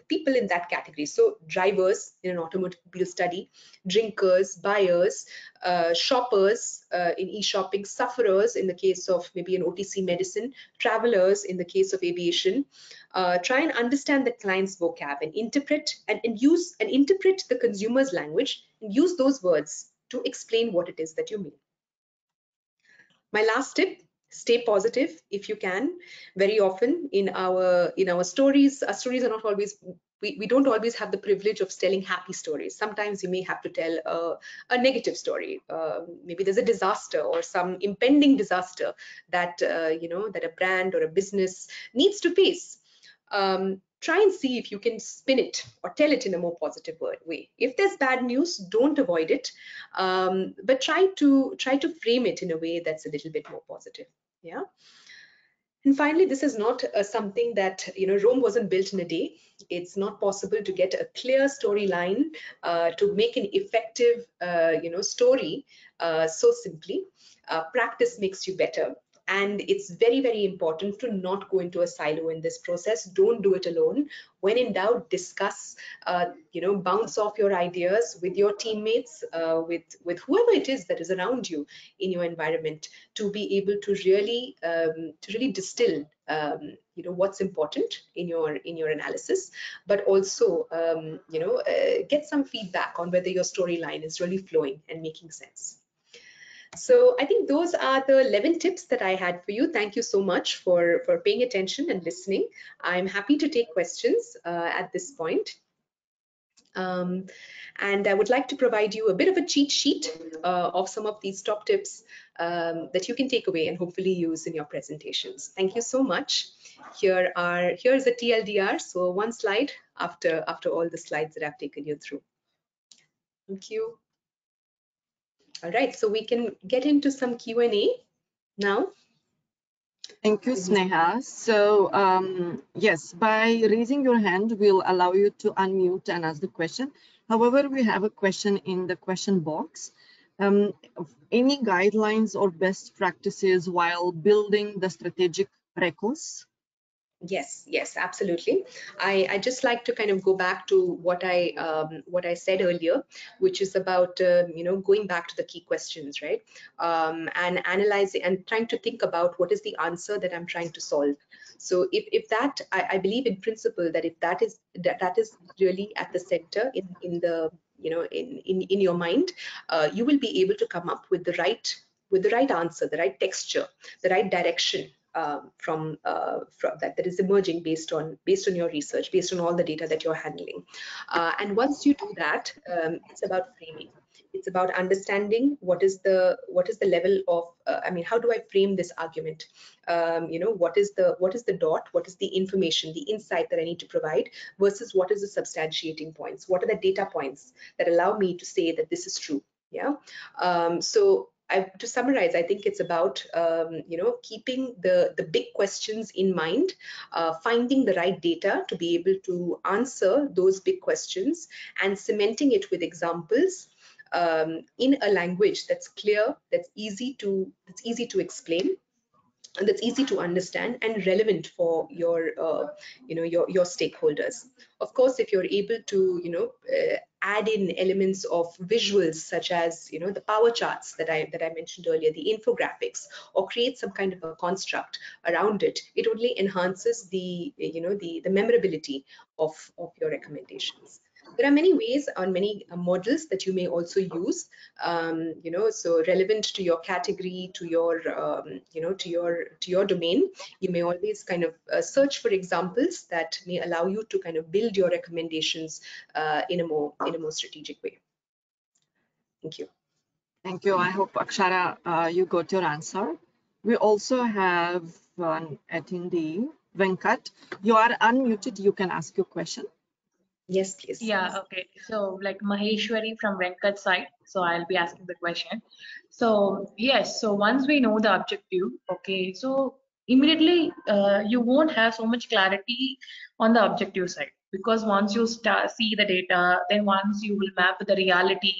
people in that category. So drivers in an automobile study, drinkers, buyers, shoppers in e-shopping, sufferers in the case of maybe an OTC medicine, travelers in the case of aviation. Try and understand the client's vocab and interpret the consumer's language and use those words to explain what it is that you mean. My last tip: stay positive if you can. Very often in our stories, our stories are not always, we don't always have the privilege of telling happy stories. Sometimes you may have to tell a negative story. Maybe there's a disaster or some impending disaster that that a brand or a business needs to face. Try and see if you can spin it or tell it in a more positive way. If there's bad news, don't avoid it, but try to frame it in a way that's a little bit more positive. Yeah. And finally, this is not something that, Rome wasn't built in a day. It's not possible to get a clear storyline to make an effective, story so simply. Practice makes you better. And it's very, very important to not go into a silo in this process. Don't do it alone. When in doubt, discuss, bounce off your ideas with your teammates, with whoever it is that is around you in your environment, to be able to really distill, what's important in your analysis, but also, get some feedback on whether your storyline is really flowing and making sense. So I think those are the 11 tips that I had for you. Thank you so much for paying attention and listening. I'm happy to take questions at this point. And I would like to provide you a bit of a cheat sheet of some of these top tips that you can take away and hopefully use in your presentations. Thank you so much. Here's a TLDR, so one slide after all the slides that I've taken you through. Thank you. All right, so we can get into some Q&A now. Thank you, Sneha. So, yes, by raising your hand, we'll allow you to unmute and ask the question. However, we have a question in the question box. Um, any guidelines or best practices while building the strategic records? Yes, yes, absolutely. I just like to kind of go back to what I said earlier, which is about going back to the key questions, right? And analyzing and trying to think about what is the answer that I'm trying to solve. So if that I believe in principle that if that is really at the center in the in your mind, you will be able to come up with the right answer, the right texture, the right direction from that is emerging based on your research, based on all the data that you're handling. And once you do that, it's about framing. It's about understanding what is the level of I mean, how do I frame this argument? What is the dot? What is the information, the insight that I need to provide versus what is the substantiating points? What are the data points that allow me to say that this is true? Yeah. To summarize, I think it's about keeping the big questions in mind, finding the right data to be able to answer those big questions, and cementing it with examples in a language that's clear, that's easy to explain, and that's easy to understand and relevant for your stakeholders. Of course, if you're able to add in elements of visuals, such as the power charts that I mentioned earlier, the infographics, or create some kind of a construct around it, it only enhances the memorability of your recommendations. There are many ways and many models that you may also use, so relevant to your category, to your to your domain. You may always kind of search for examples that may allow you to kind of build your recommendations in a more strategic way. Thank you. Thank you. I hope, Akshara, you got your answer. We also have an attendee, Venkat. You are unmuted. You can ask your question. Yes, please. Yeah, okay. So like Maheshwari from Venkat side, so I'll be asking the question. So yes, so once we know the objective, okay, so immediately you won't have so much clarity on the objective side, because once you start see the data, then once you will map the reality,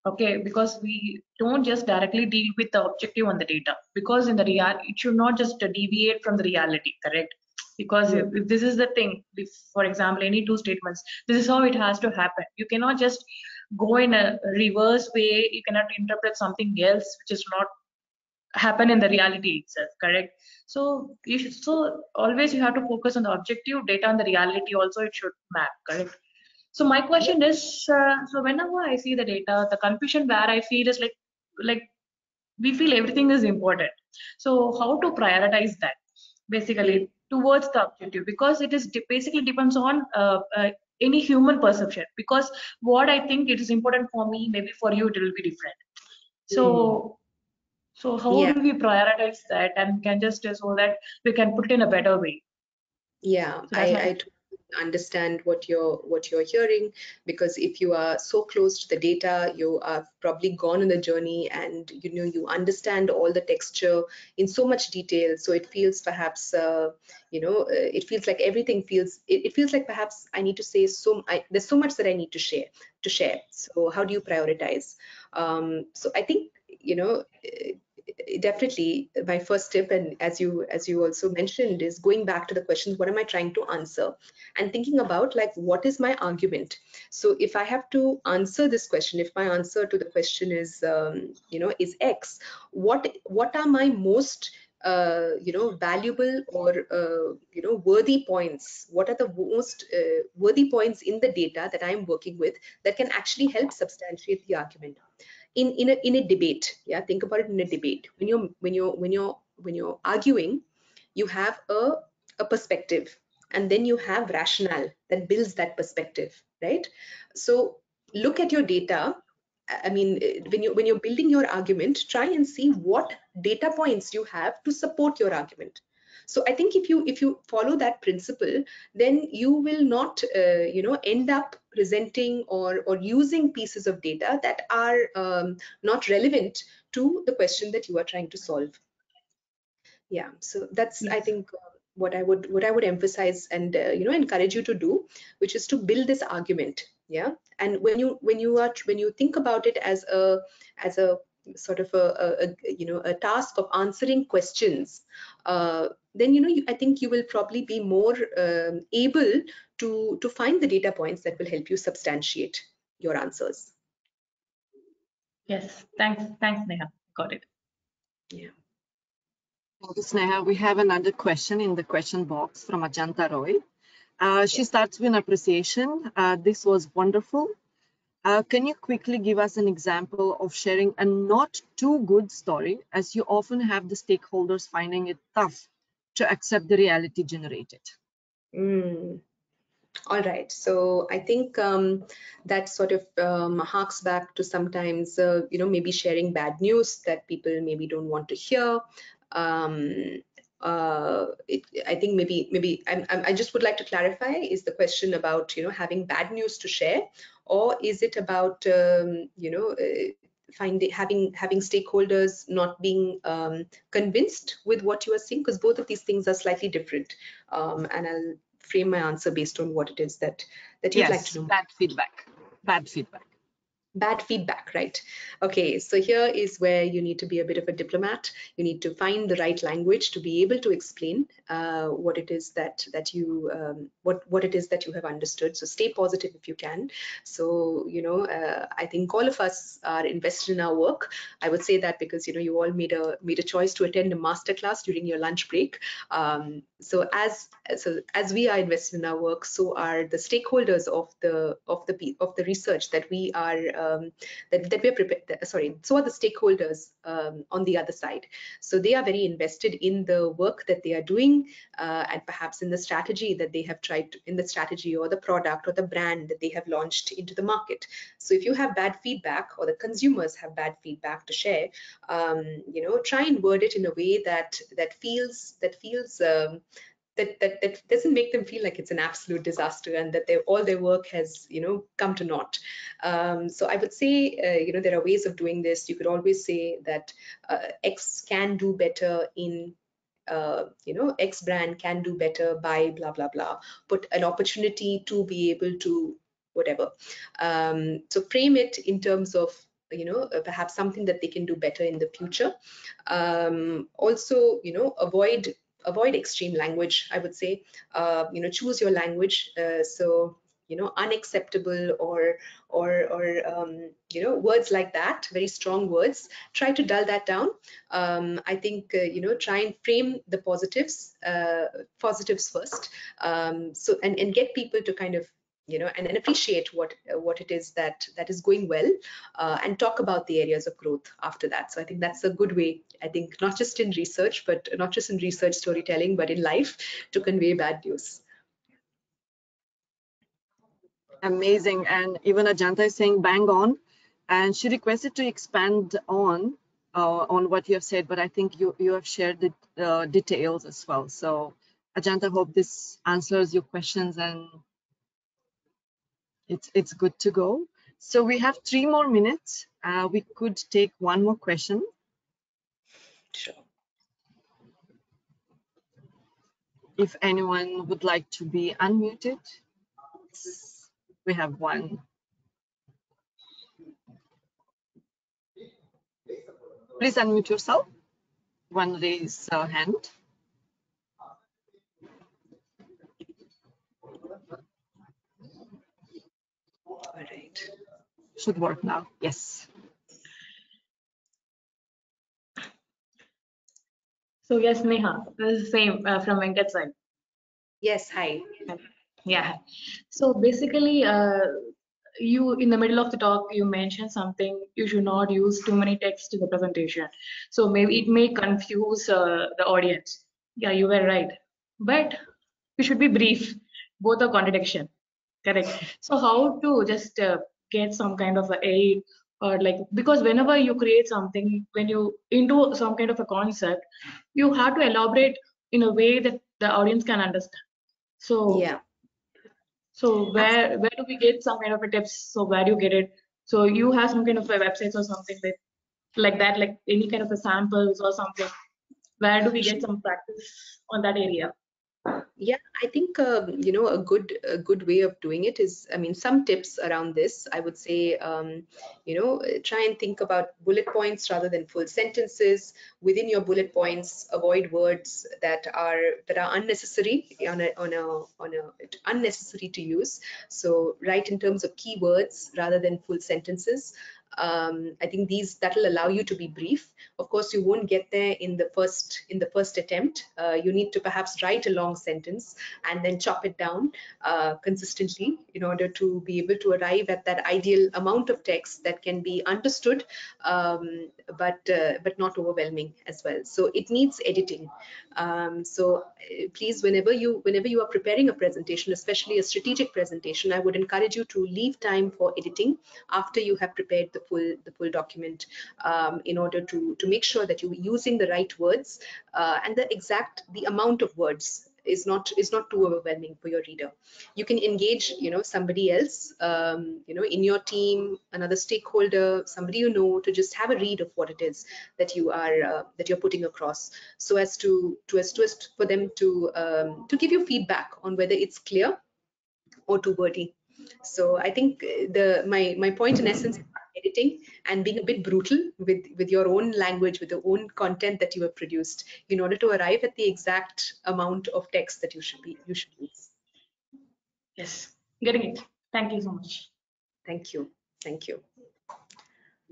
okay, because we don't just directly deal with the objective on the data, because in the real it should not just deviate from the reality, correct? Because Mm. if this is the thing, if for example any two statements, this is how it has to happen, you cannot just go in a reverse way, you cannot interpret something else which is not happen in the reality itself, correct? So you should, so always you have to focus on the objective data and the reality also, it should map, correct? So my question is, so whenever I see the data, the confusion where I feel is like we feel everything is important. So how to prioritize that Mm. basically towards the objective? Because it is basically depends on any human perception. Because what I think it is important for me, maybe for you it will be different. Mm. So so how Yeah. do we prioritize that and can just so that we can put it in a better way? Yeah, So that's my I totally understand what you're hearing, because if you are so close to the data, you are probably gone on the journey, and you understand all the texture in so much detail. So it feels perhaps it feels like everything feels it feels like perhaps I need to say there's so much that I need to share. So how do you prioritize? So I think definitely my first tip, and as you also mentioned, is going back to the questions, what am I trying to answer, and thinking about like what is my argument. So if I have to answer this question, if my answer to the question is is X, what are my most valuable or worthy points? What are the most worthy points in the data that I'm working with that can actually help substantiate the argument in a debate? Yeah, think about it in a debate. When you're arguing, you have a perspective, and then you have rationale that builds that perspective, right? So look at your data. I mean, when you're building your argument, try and see what data points you have to support your argument. So I think if you follow that principle, then you will not end up presenting or using pieces of data that are not relevant to the question that you are trying to solve. Yeah, so that's, I Yes. think, what I would emphasize and encourage you to do, which is to build this argument. Yeah, and when you think about it as a sort of a task of answering questions, then I think you will probably be more able to find the data points that will help you substantiate your answers. Yes. Thanks, Neha. Got it. Yeah. Thank you, Sneha. We have another question in the question box from Ajanta Roy. She starts with an appreciation. This was wonderful. Can you quickly give us an example of sharing a not too good story, as you often have the stakeholders finding it tough to accept the reality generated? Mm. All right. So I think that sort of harks back to sometimes, maybe sharing bad news that people maybe don't want to hear. I think maybe I just would like to clarify: is the question about having bad news to share, or is it about having stakeholders not being convinced with what you are seeing? Because both of these things are slightly different, and I'll frame my answer based on what it is that you'd like to Yes, know. bad feedback. Bad feedback. Bad feedback, right? Okay, so here is where you need to be a bit of a diplomat. You need to find the right language to be able to explain what it is that you what it is that you have understood. So stay positive if you can. So I think all of us are invested in our work. I would say that because you all made a choice to attend a masterclass during your lunch break. So as we are invested in our work, so are the stakeholders of the research that we are that we're prepared. Sorry, so are the stakeholders on the other side. So they are very invested in the work that they are doing, and perhaps in the strategy that they have in the strategy or the product or the brand that they have launched into the market. So if you have bad feedback, or the consumers have bad feedback to share, try and word it in a way that feels that doesn't make them feel like it's an absolute disaster and that all their work has come to naught. So I would say there are ways of doing this. You could always say that X can do better in X brand can do better by blah blah blah. Put an opportunity to be able to whatever. So frame it in terms of perhaps something that they can do better in the future. Also avoid extreme language, I would say. Choose your language. So unacceptable or words like that, very strong words, try to dull that down. I think try and frame the positives first, so and get people to kind of and appreciate what it is that is going well, and talk about the areas of growth after that. So I think that's a good way, I think, not just in research storytelling, but in life, to convey bad news. Amazing. And even Ajanta is saying bang on. And she requested to expand on what you have said, but I think you have shared the details as well. So Ajanta, hope this answers your questions and it's good to go. So we have 3 more minutes. We could take one more question. Sure. If anyone would like to be unmuted, we have one. Please unmute yourself. One raise hand. All right. Should work now. Yes. So yes, Neha, this is the same from Venkat side. Yes. Hi. Yeah. So basically, you in the middle of the talk, you mentioned something. You should not use too many text in the presentation. So maybe it may confuse the audience. Yeah, you were right. But we should be brief. Both are contradiction. Correct. So how to just get some kind of a aid, or like, because whenever you create something, when you into some kind of a concept, you have to elaborate in a way that the audience can understand. So Yeah. so where do we get some kind of a tips? So where do you get it? So you have some kind of a websites or something like that, like any kind of a samples or something. Where do we get some practice on that area? Yeah, I think a good way of doing it is, I mean, some tips around this. I would say, try and think about bullet points rather than full sentences. Within your bullet points, avoid words that are unnecessary on a unnecessary to use. So write in terms of keywords rather than full sentences. I think that'll allow you to be brief. Of course, you won't get there in the first attempt. You need to perhaps write a long sentence and then chop it down consistently in order to be able to arrive at that ideal amount of text that can be understood, but not overwhelming as well. So it needs editing. Please, whenever you are preparing a presentation, especially a strategic presentation, I would encourage you to leave time for editing after you have prepared the full document, in order to make sure that you're using the right words, and the amount of words is not too overwhelming for your reader. You can engage somebody else, in your team, another stakeholder, somebody to just have a read of what it is that you're putting across, so as for them to give you feedback on whether it's clear or too wordy. So I think my point in essence is editing and being a bit brutal with your own language, with the own content that you have produced, in order to arrive at the exact amount of text that you should use. Yes, getting it. Thank you so much. Thank you. Thank you.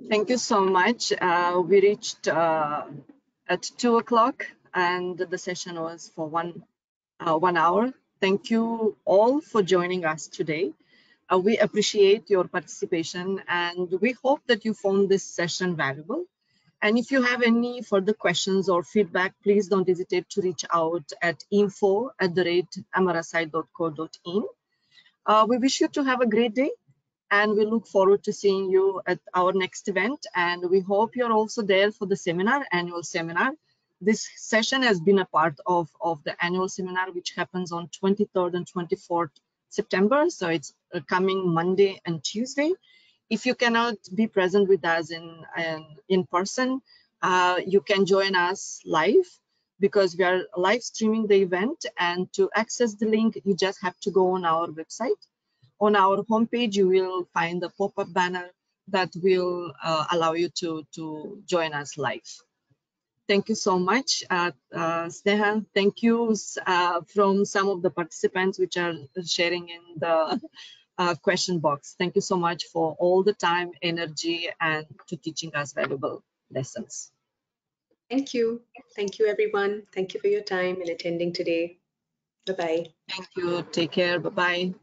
Thank you so much. We reached at 2 o'clock, and the session was for 1 hour. Thank you all for joining us today. We appreciate your participation, and we hope that you found this session valuable. And if you have any further questions or feedback, please don't hesitate to reach out at info@amarasai.co.in. We wish you to have a great day, and we look forward to seeing you at our next event. And we hope you're also there for the annual seminar. This session has been a part of the annual seminar, which happens on 23rd and 24th September. So it's coming Monday and Tuesday. If you cannot be present with us in person, you can join us live, because we are live streaming the event. And to access the link, you just have to go on our website. On our homepage, you will find the pop-up banner that will allow you to join us live. Thank you so much, Sneha. Thank you from some of the participants which are sharing in the question box. Thank you so much for all the time, energy, and to teaching us valuable lessons. Thank you. Thank you, everyone. Thank you for your time and attending today. Bye-bye. Thank you. Take care. Bye-bye.